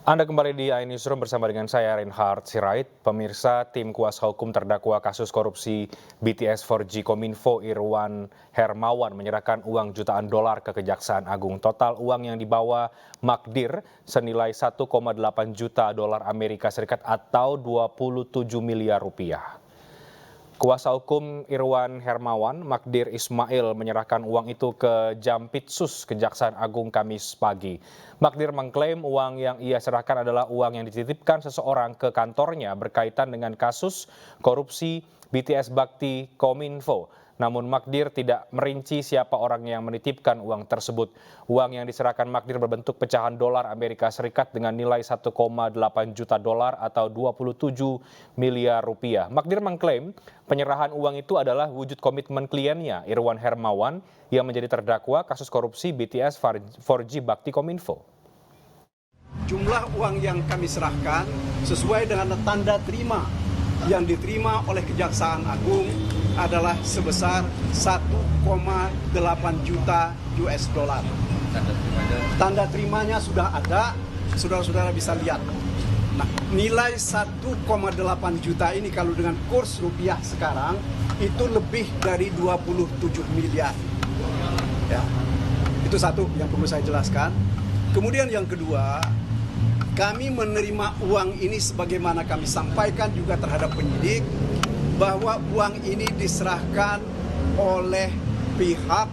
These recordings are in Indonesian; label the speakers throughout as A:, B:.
A: Anda kembali di iNewsroom bersama dengan saya Reinhard Sirait. Pemirsa, tim kuasa hukum terdakwa kasus korupsi BTS 4G Kominfo Irwan Hermawan menyerahkan uang jutaan dolar ke Kejaksaan Agung. Total uang yang dibawa Magdir senilai 1,8 juta dolar Amerika Serikat atau 27 miliar rupiah. Kuasa hukum Irwan Hermawan, Magdir Ismail, menyerahkan uang itu ke Jampitsus Kejaksaan Agung Kamis pagi. Magdir mengklaim uang yang ia serahkan adalah uang yang dititipkan seseorang ke kantornya berkaitan dengan kasus korupsi BTS Bakti Kominfo. Namun Magdir tidak merinci siapa orang yang menitipkan uang tersebut. Uang yang diserahkan Magdir berbentuk pecahan dolar Amerika Serikat dengan nilai 1,8 juta dolar atau 27 miliar rupiah. Magdir mengklaim penyerahan uang itu adalah wujud komitmen kliennya, Irwan Hermawan, yang menjadi terdakwa kasus korupsi BTS 4G Bakti Kominfo.
B: Jumlah uang yang kami serahkan sesuai dengan tanda terima yang diterima oleh Kejaksaan Agung adalah sebesar 1,8 juta US dollar. Tanda terimanya sudah ada, saudara-saudara bisa lihat. Nah, nilai 1,8 juta ini kalau dengan kurs rupiah sekarang itu lebih dari 27 miliar. Ya. Itu satu yang perlu saya jelaskan. Kemudian yang kedua, kami menerima uang ini sebagaimana kami sampaikan juga terhadap penyidik, bahwa uang ini diserahkan oleh pihak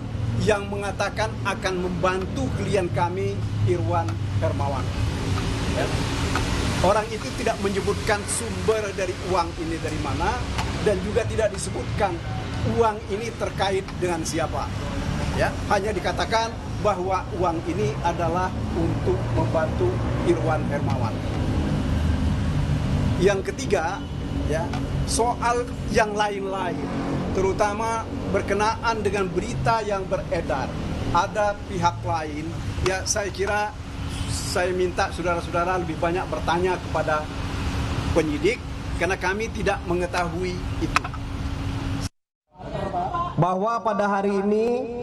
B: yang mengatakan akan membantu klien kami, Irwan Hermawan. Ya. Orang itu tidak menyebutkan sumber dari uang ini dari mana, dan juga tidak disebutkan uang ini terkait dengan siapa. Ya, hanya dikatakan bahwa uang ini adalah untuk membantu Irwan Hermawan. Yang ketiga, ya, soal yang lain-lain, terutama berkenaan dengan berita yang beredar, ada pihak lain, ya saya kira saya minta saudara-saudara lebih banyak bertanya kepada penyidik, karena kami tidak mengetahui itu.
C: Bahwa pada hari ini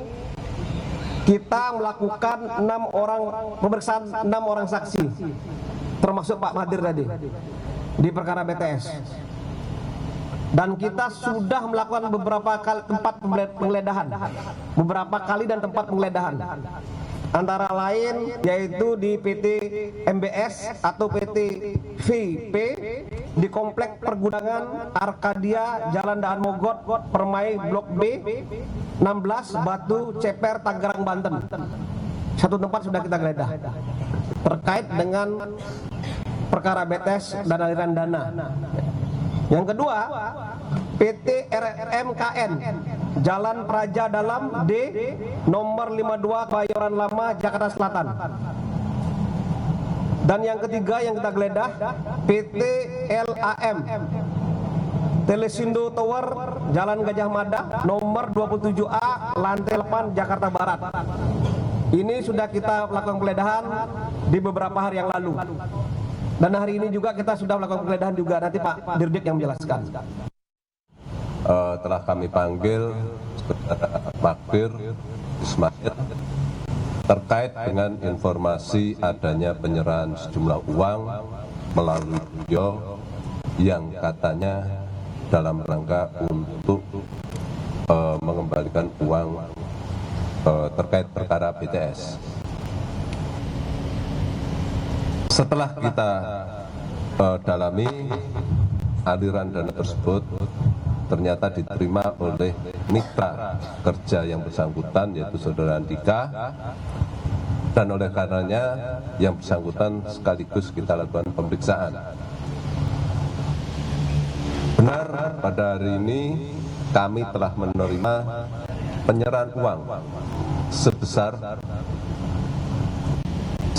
C: kita melakukan pemeriksaan 6 orang saksi, termasuk Pak Magdir tadi, di perkara BTS. Dan kita sudah melakukan beberapa kali tempat penggeledahan. Antara lain yaitu di PT MBS atau PT VIP, di Komplek Pergudangan Arkadia, Jalan Daan Mogot, Permai, Blok B, 16, Batu, Ceper, Tangerang, Banten. Satu tempat sudah kita geledah terkait dengan perkara BTS dan aliran dana. Yang kedua, PT RMKN, Jalan Praja Dalam D, nomor 52, Kebayoran Lama, Jakarta Selatan. Dan yang ketiga yang kita geledah, PT LAM, Telesindo Tower, Jalan Gajah Mada, nomor 27A, lantai 8, Jakarta Barat. Ini sudah kita lakukan penggeledahan di beberapa hari yang lalu. Dan hari ini juga kita sudah melakukan penggeledahan juga, nanti Pak Dirdik yang menjelaskan.
D: Telah kami panggil Magdir Ismail terkait dengan informasi adanya penyerahan sejumlah uang melalui video yang katanya dalam rangka untuk mengembalikan uang terkait perkara BTS. Setelah kita dalami aliran dana tersebut, ternyata diterima oleh mitra kerja yang bersangkutan, yaitu Saudara Andika, dan oleh karenanya yang bersangkutan sekaligus kita lakukan pemeriksaan. Benar, pada hari ini kami telah menerima penyerahan uang sebesar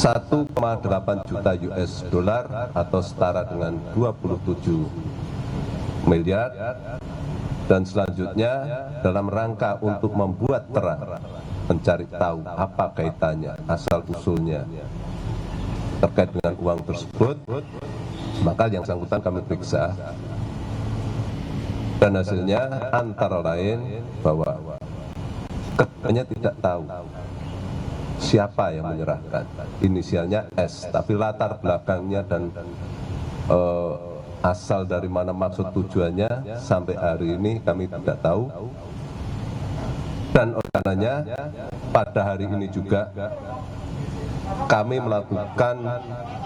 D: 1,8 juta US dollar atau setara dengan 27 miliar, dan selanjutnya dalam rangka untuk membuat terang, mencari tahu apa kaitannya, asal usulnya terkait dengan uang tersebut, maka yang bersangkutan kami periksa, dan hasilnya antara lain bahwa keduanya tidak tahu siapa yang menyerahkan. Inisialnya S, tapi latar belakangnya dan asal dari mana maksud tujuannya sampai hari ini kami tidak tahu. Dan oleh karenanya pada hari ini juga kami melakukan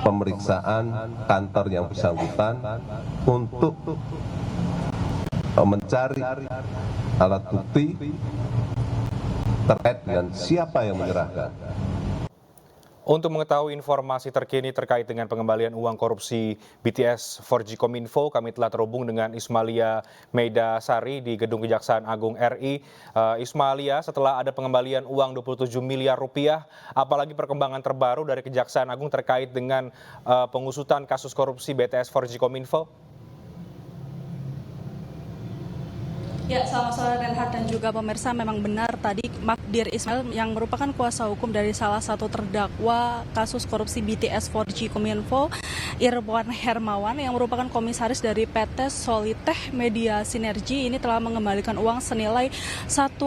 D: pemeriksaan kantor yang bersangkutan untuk mencari alat bukti terkait dengan siapa yang menyerahkan.
A: Untuk mengetahui informasi terkini terkait dengan pengembalian uang korupsi BTS 4G Kominfo, kami telah terhubung dengan Ismalia Meida Sari di Gedung Kejaksaan Agung RI. Ismalia, setelah ada pengembalian uang 27 miliar rupiah, apalagi perkembangan terbaru dari Kejaksaan Agung terkait dengan pengusutan kasus korupsi BTS 4G Kominfo?
E: Ya, selamat sore Renhard dan juga pemirsa. Memang benar tadi Magdir Ismail yang merupakan kuasa hukum dari salah satu terdakwa kasus korupsi BTS 4G Kominfo, Irwan Hermawan, yang merupakan komisaris dari PT Solitech Media Sinergi, ini telah mengembalikan uang senilai 1,8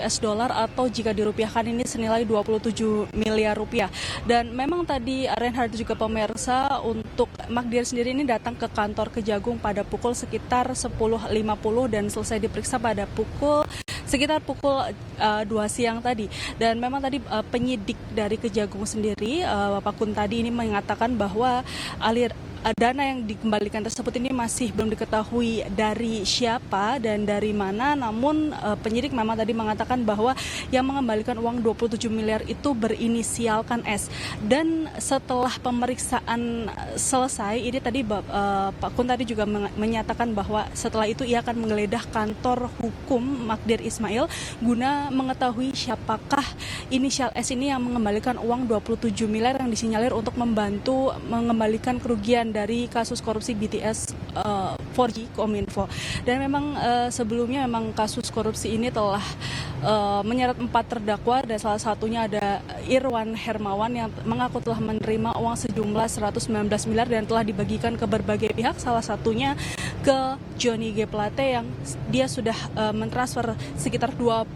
E: US dollar atau jika dirupiahkan ini senilai 27 miliar rupiah. Dan memang tadi Renhard juga pemirsa, untuk Magdir sendiri ini datang ke kantor Kejagung pada pukul sekitar 10.50 dan selesai diperiksa pada sekitar pukul 2 siang tadi. Dan memang tadi penyidik dari Kejagung sendiri, Bapak Kun tadi ini mengatakan bahwa dana yang dikembalikan tersebut ini masih belum diketahui dari siapa dan dari mana, namun penyidik memang tadi mengatakan bahwa yang mengembalikan uang 27 miliar itu berinisialkan S. Dan setelah pemeriksaan selesai, ini tadi Pak Kun tadi juga menyatakan bahwa setelah itu ia akan menggeledah kantor hukum Magdir Ismail guna mengetahui siapakah inisial S ini yang mengembalikan uang 27 miliar yang disinyalir untuk membantu mengembalikan kerugian dari kasus korupsi BTS 4G Kominfo. Dan memang sebelumnya memang kasus korupsi ini telah menyeret 4 terdakwa dan salah satunya ada Irwan Hermawan yang mengaku telah menerima uang sejumlah 119 miliar dan telah dibagikan ke berbagai pihak, salah satunya ke Johnny G. Plate yang dia sudah mentransfer sekitar 20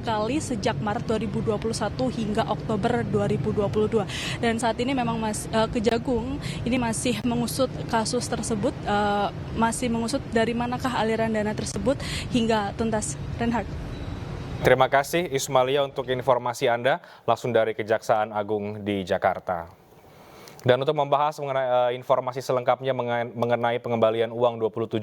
E: kali sejak Maret 2021 hingga Oktober 2022. Dan saat ini memang Kejagung ini masih mengusut kasus tersebut, masih mengusut dari manakah aliran dana tersebut hingga tuntas. Renhard.
A: Terima kasih Ismalia untuk informasi Anda langsung dari Kejaksaan Agung di Jakarta. Dan untuk membahas mengenai informasi selengkapnya mengenai pengembalian uang 27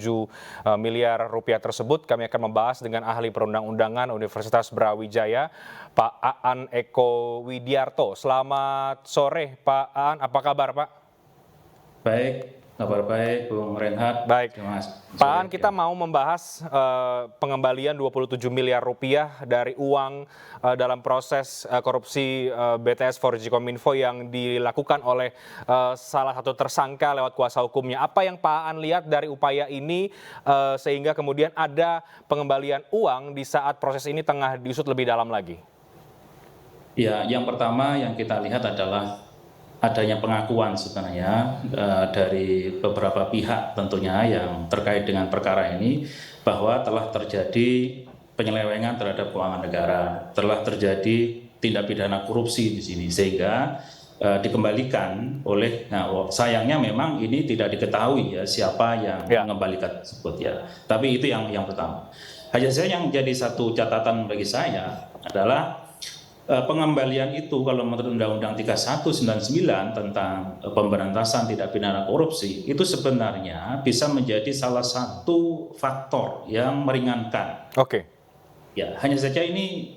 A: miliar rupiah tersebut, kami akan membahas dengan ahli perundang-undangan Universitas Brawijaya, Pak Aan Eko Widiarto. Selamat sore Pak Aan, apa kabar Pak?
F: Baik, kabar baik Bung Renhard.
A: Baik, Pak Aan, kita mau membahas pengembalian 27 miliar rupiah dari uang dalam proses korupsi BTS 4G Kominfo yang dilakukan oleh salah satu tersangka lewat kuasa hukumnya. Apa yang Pak Aan lihat dari upaya ini sehingga kemudian ada pengembalian uang di saat proses ini tengah diusut lebih dalam lagi?
F: Ya, yang pertama yang kita lihat adalah adanya pengakuan sebenarnya dari beberapa pihak tentunya yang terkait dengan perkara ini bahwa telah terjadi penyelewengan terhadap keuangan negara, telah terjadi tindak pidana korupsi di sini sehingga dikembalikan oleh, sayangnya memang ini tidak diketahui ya siapa yang mengembalikan tersebut ya. Tapi itu yang pertama. Hanya saja yang jadi satu catatan bagi saya adalah pengembalian itu kalau menurut Undang-Undang 3199 tentang pemberantasan tindak pidana korupsi itu sebenarnya bisa menjadi salah satu faktor yang meringankan.
A: Oke.
F: Ya, hanya saja ini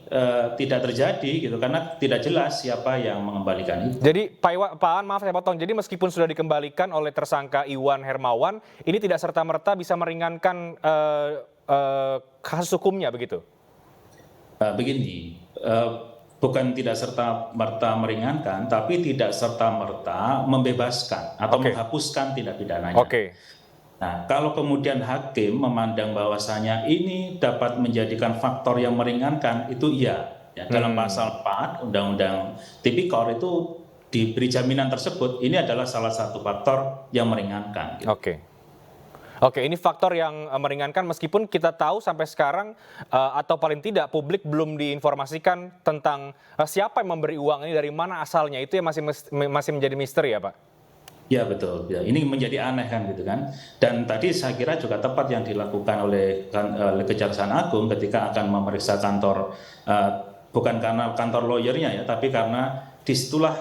F: tidak terjadi gitu karena tidak jelas siapa yang mengembalikan itu.
A: Jadi Pak Aan, maaf saya potong. Jadi meskipun sudah dikembalikan oleh tersangka Irwan Hermawan, ini tidak serta-merta bisa meringankan kasus hukumnya begitu?
F: Begini. Bukan tidak serta-merta meringankan, tapi tidak serta-merta membebaskan atau menghapuskan tindak pidananya. Nah, kalau kemudian hakim memandang bahwasanya ini dapat menjadikan faktor yang meringankan, itu iya. Ya, dalam pasal 4 Undang-Undang Tipikor itu diberi jaminan tersebut, ini adalah salah satu faktor yang meringankan.
A: Oke. Oke, ini faktor yang meringankan meskipun kita tahu sampai sekarang atau paling tidak publik belum diinformasikan tentang siapa yang memberi uang ini, dari mana asalnya, itu yang masih menjadi misteri ya Pak?
F: Ya betul, ya. Ini menjadi aneh kan gitu kan. Dan tadi saya kira juga tepat yang dilakukan oleh Kejaksaan Agung ketika akan memeriksa kantor, bukan karena kantor lawyernya ya, tapi karena disitulah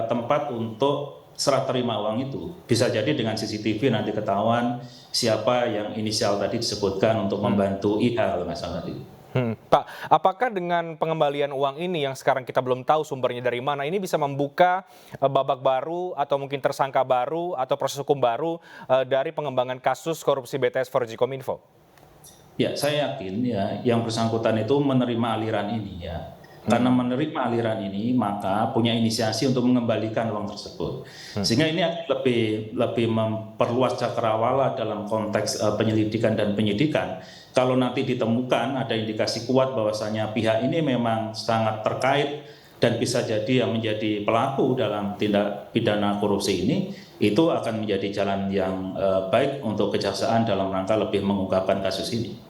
F: tempat untuk serah terima uang itu. Bisa jadi dengan CCTV nanti ketahuan siapa yang inisial tadi disebutkan untuk membantu IH kalau nggak salah tadi.
A: Pak, apakah dengan pengembalian uang ini yang sekarang kita belum tahu sumbernya dari mana, ini bisa membuka babak baru atau mungkin tersangka baru atau proses hukum baru dari pengembangan kasus korupsi BTS 4G Kominfo?
F: Ya, saya yakin ya yang bersangkutan itu menerima aliran ini ya. Karena menerima aliran ini maka punya inisiasi untuk mengembalikan uang tersebut. Sehingga ini lebih memperluas cakrawala dalam konteks penyelidikan dan penyidikan. Kalau nanti ditemukan ada indikasi kuat bahwasanya pihak ini memang sangat terkait dan bisa jadi yang menjadi pelaku dalam tindak pidana korupsi ini, itu akan menjadi jalan yang baik untuk kejaksaan dalam rangka lebih mengungkapkan kasus ini.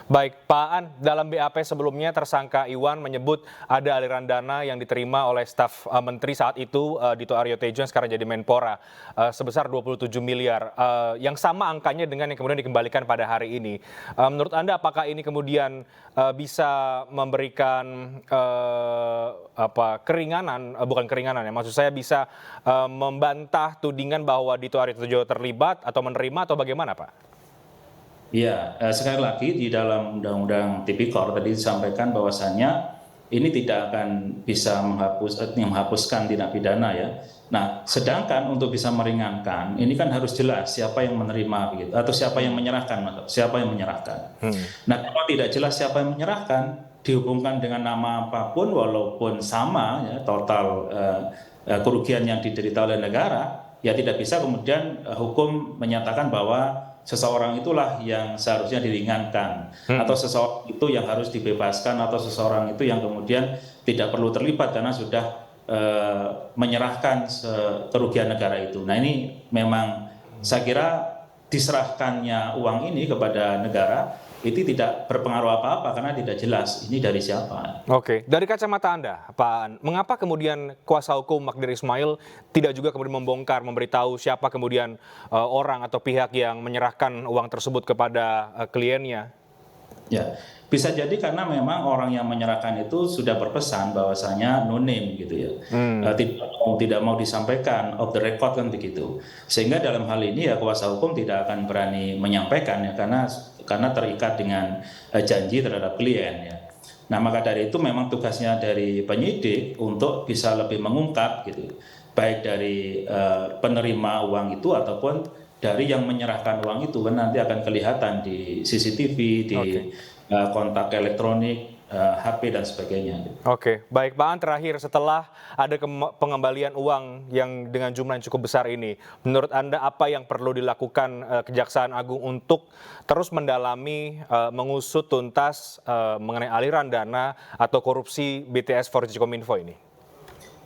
A: Baik, Pak Aan, dalam BAP sebelumnya tersangka Iwan menyebut ada aliran dana yang diterima oleh staf menteri saat itu, Dito Aryo Tejo, yang sekarang jadi Menpora, sebesar 27 miliar. Yang sama angkanya dengan yang kemudian dikembalikan pada hari ini. Menurut Anda apakah ini kemudian bisa memberikan keringanan, bukan keringanan ya, maksud saya bisa membantah tudingan bahwa Dito Aryo Tejo terlibat atau menerima, atau bagaimana Pak?
F: Ya, sekali lagi di dalam Undang-Undang Tipikor tadi disampaikan bahwasannya ini tidak akan bisa menghapuskan tindak pidana ya. Nah, sedangkan untuk bisa meringankan, ini kan harus jelas siapa yang menerima begitu, atau siapa yang menyerahkan, siapa yang menyerahkan. Nah, kalau tidak jelas siapa yang menyerahkan, dihubungkan dengan nama apapun, walaupun sama ya, total kerugian yang diderita oleh negara, ya tidak bisa kemudian hukum menyatakan bahwa seseorang itulah yang seharusnya diringankan, atau seseorang itu yang harus dibebaskan, atau seseorang itu yang kemudian tidak perlu terlibat karena sudah menyerahkan kerugian negara itu. Nah, ini memang saya kira diserahkannya uang ini kepada negara itu tidak berpengaruh apa-apa karena tidak jelas ini dari siapa.
A: Oke, dari kacamata Anda, Pak Aan, mengapa kemudian kuasa hukum Magdir Ismail tidak juga kemudian membongkar, memberitahu siapa kemudian orang atau pihak yang menyerahkan uang tersebut kepada kliennya? Ya,
F: bisa jadi karena memang orang yang menyerahkan itu sudah berpesan bahwasanya no name gitu ya, tidak mau disampaikan off the record kan begitu. Sehingga dalam hal ini ya kuasa hukum tidak akan berani menyampaikan ya karena terikat dengan janji terhadap klien ya. Nah, maka dari itu memang tugasnya dari penyidik untuk bisa lebih mengungkap gitu, baik dari penerima uang itu ataupun dari yang menyerahkan uang itu, kan nanti akan kelihatan di CCTV, di kontak elektronik, HP dan sebagainya.
A: Oke, baik Pak Aan, terakhir setelah ada pengembalian uang yang dengan jumlah yang cukup besar ini, menurut Anda apa yang perlu dilakukan Kejaksaan Agung untuk terus mendalami, mengusut tuntas mengenai aliran dana atau korupsi BTS 4G Kominfo ini?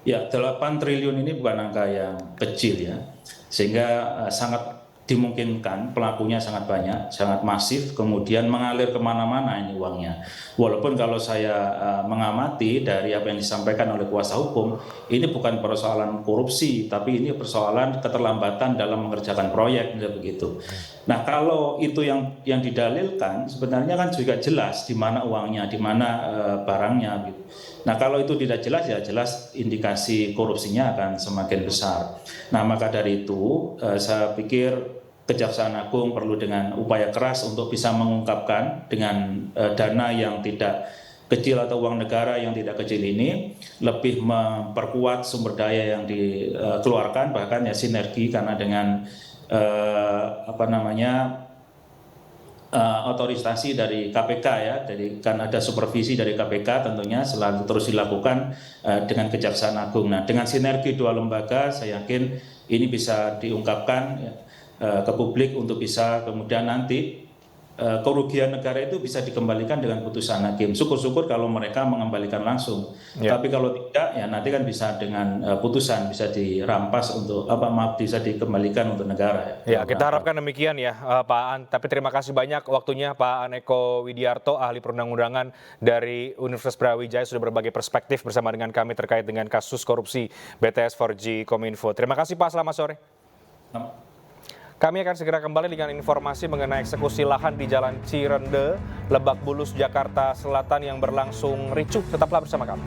F: Ya, 8 triliun ini bukan angka yang kecil ya, sehingga sangat dimungkinkan pelakunya sangat banyak, sangat masif, kemudian mengalir kemana-mana ini uangnya. Walaupun kalau saya mengamati dari apa yang disampaikan oleh kuasa hukum, ini bukan persoalan korupsi, tapi ini persoalan keterlambatan dalam mengerjakan proyek, begitu. Nah, kalau itu yang didalilkan, sebenarnya kan juga jelas di mana uangnya, di mana barangnya, gitu. Nah, kalau itu tidak jelas, ya jelas indikasi korupsinya akan semakin besar. Nah, maka dari itu saya pikir Kejaksaan Agung perlu dengan upaya keras untuk bisa mengungkapkan dengan dana yang tidak kecil atau uang negara yang tidak kecil ini, lebih memperkuat sumber daya yang dikeluarkan, bahkan ya sinergi karena dengan otorisasi dari KPK ya, kan ada supervisi dari KPK tentunya selalu terus dilakukan dengan Kejaksaan Agung. Nah, dengan sinergi dua lembaga, saya yakin ini bisa diungkapkan ya, ke publik untuk bisa kemudian nanti kerugian negara itu bisa dikembalikan dengan putusan hakim. Syukur-syukur kalau mereka mengembalikan langsung.
A: Ya.
F: Tapi kalau tidak, ya nanti kan bisa dengan putusan bisa dirampas untuk bisa dikembalikan untuk negara.
A: Ya, kita harapkan demikian ya, Pak Aan. Tapi terima kasih banyak waktunya Pak Aan Eko Widiarto, ahli perundang-undangan dari Universitas Brawijaya, sudah berbagi perspektif bersama dengan kami terkait dengan kasus korupsi BTS 4G Kominfo. Terima kasih Pak, selamat sore. Kami akan segera kembali dengan informasi mengenai eksekusi lahan di Jalan Cirende, Lebak Bulus, Jakarta Selatan yang berlangsung ricuh. Tetaplah bersama kami.